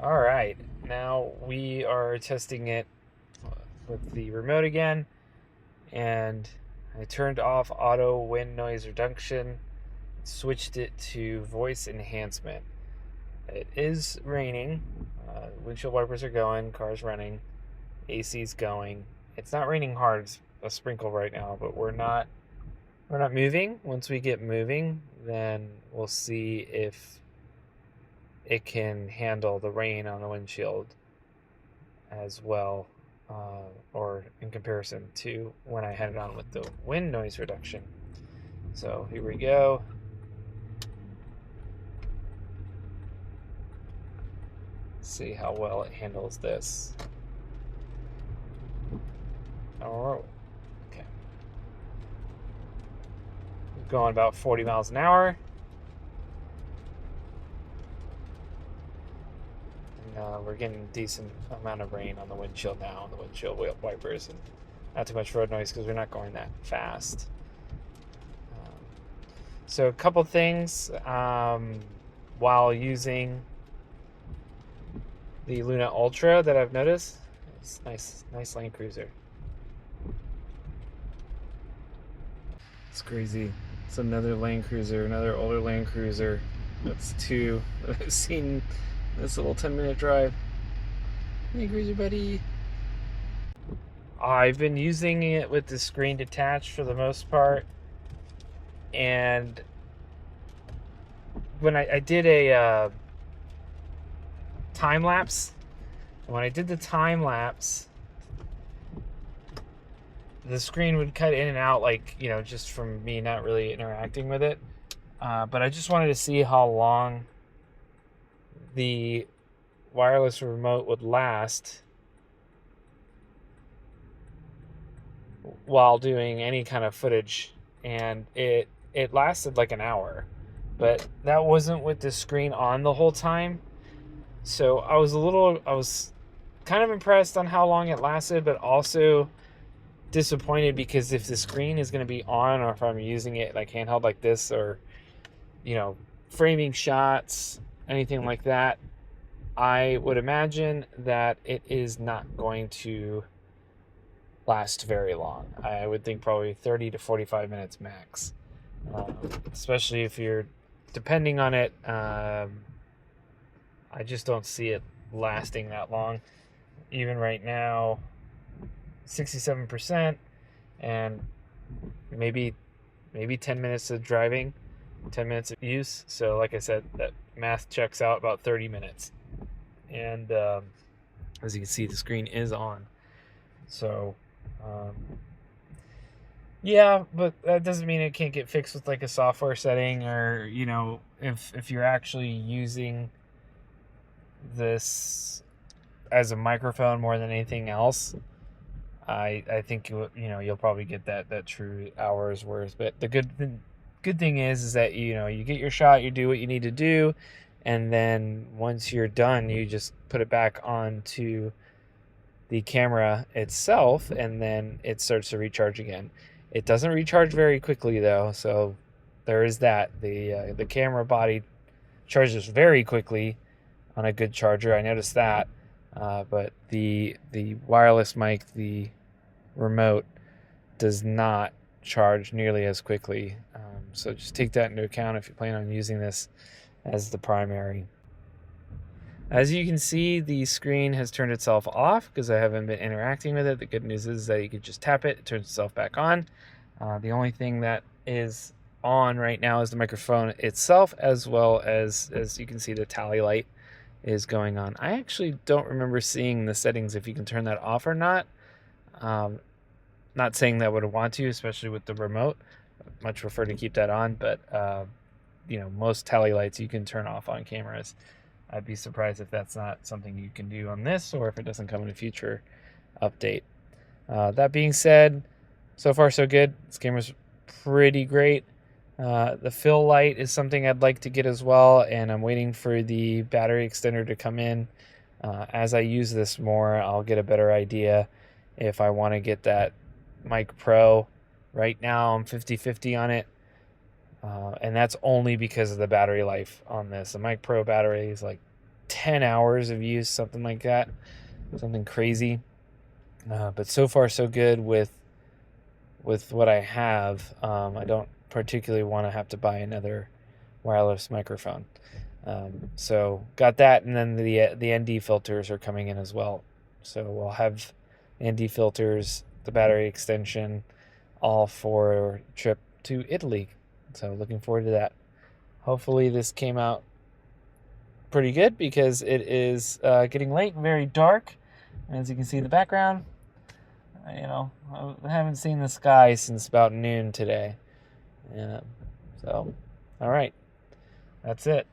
All right, now we are testing it with the remote again, and I turned off auto wind noise reduction, switched it to voice enhancement. It is raining, windshield wipers are going, car's running, AC's going. It's not raining hard, it's a sprinkle right now, but we're not moving. Once we get moving, then we'll see if it can handle the rain on the windshield as well, or in comparison to when I had it on with the wind noise reduction. So here we go. See how well it handles this. Oh, okay. Going about 40 miles an hour. We're getting a decent amount of rain on the windshield now, on the windshield wipers, and not too much road noise because we're not going that fast. So a couple things while using the Luna Ultra that I've noticed. It's nice Land Cruiser. It's crazy. It's another Land Cruiser, another older Land Cruiser. That's two that I've seen this little 10-minute drive. Land Cruiser, buddy. I've been using it with the screen detached for the most part, and when I did a time lapse, when I did the time lapse, the screen would cut in and out, like, just from me not really interacting with it. But I just wanted to see how long the wireless remote would last while doing any kind of footage, and it lasted like an hour, but that wasn't with the screen on the whole time. So I was kind of impressed on how long it lasted, but also disappointed because if the screen is going to be on, or if I'm using it like handheld like this, or framing shots, anything like that, I would imagine that it is not going to last very long. I would think probably 30 to 45 minutes max, especially if you're depending on it. I just don't see it lasting that long. Even right now, 67%, and maybe 10 minutes of driving, 10 minutes of use. So like I said, that math checks out about 30 minutes. And as you can see, the screen is on. So yeah, but that doesn't mean it can't get fixed with like a software setting, or if you're actually using this as a microphone more than anything else, I think you'll probably get that true hour's worth. But the good thing is that you get your shot, you do what you need to do, and then once you're done, you just put it back onto the camera itself, and then it starts to recharge again. It doesn't recharge very quickly though, so there is that. The camera body charges very quickly on a good charger. I noticed that, but the wireless mic, the remote, does not charge nearly as quickly. So just take that into account if you plan on using this as the primary. As you can see, the screen has turned itself off because I haven't been interacting with it. The good news is that you can just tap it, it turns itself back on. The only thing that is on right now is the microphone itself, as well as you can see, the tally light is going on. I actually don't remember seeing the settings if you can turn that off or not. Not saying that I would want to, especially with the remote. I'd much prefer to keep that on, but most tally lights you can turn off on cameras. I'd be surprised if that's not something you can do on this, or if it doesn't come in a future update. That being said, so far so good. This camera's pretty great. The fill light is something I'd like to get as well, and I'm waiting for the battery extender to come in. As I use this more, I'll get a better idea if I want to get that Mic Pro. Right now I'm 50-50 on it, and that's only because of the battery life on this. The Mic Pro battery is like 10 hours of use, something like that, something crazy. But so far so good with what I have. I don't particularly want to have to buy another wireless microphone. So got that, and then the ND filters are coming in as well. So we'll have ND filters, the battery extension, all for a trip to Italy. So looking forward to that. Hopefully this came out pretty good, because it is getting late and very dark. As you can see in the background, I haven't seen the sky since about noon today. Yeah. So, all right. That's it.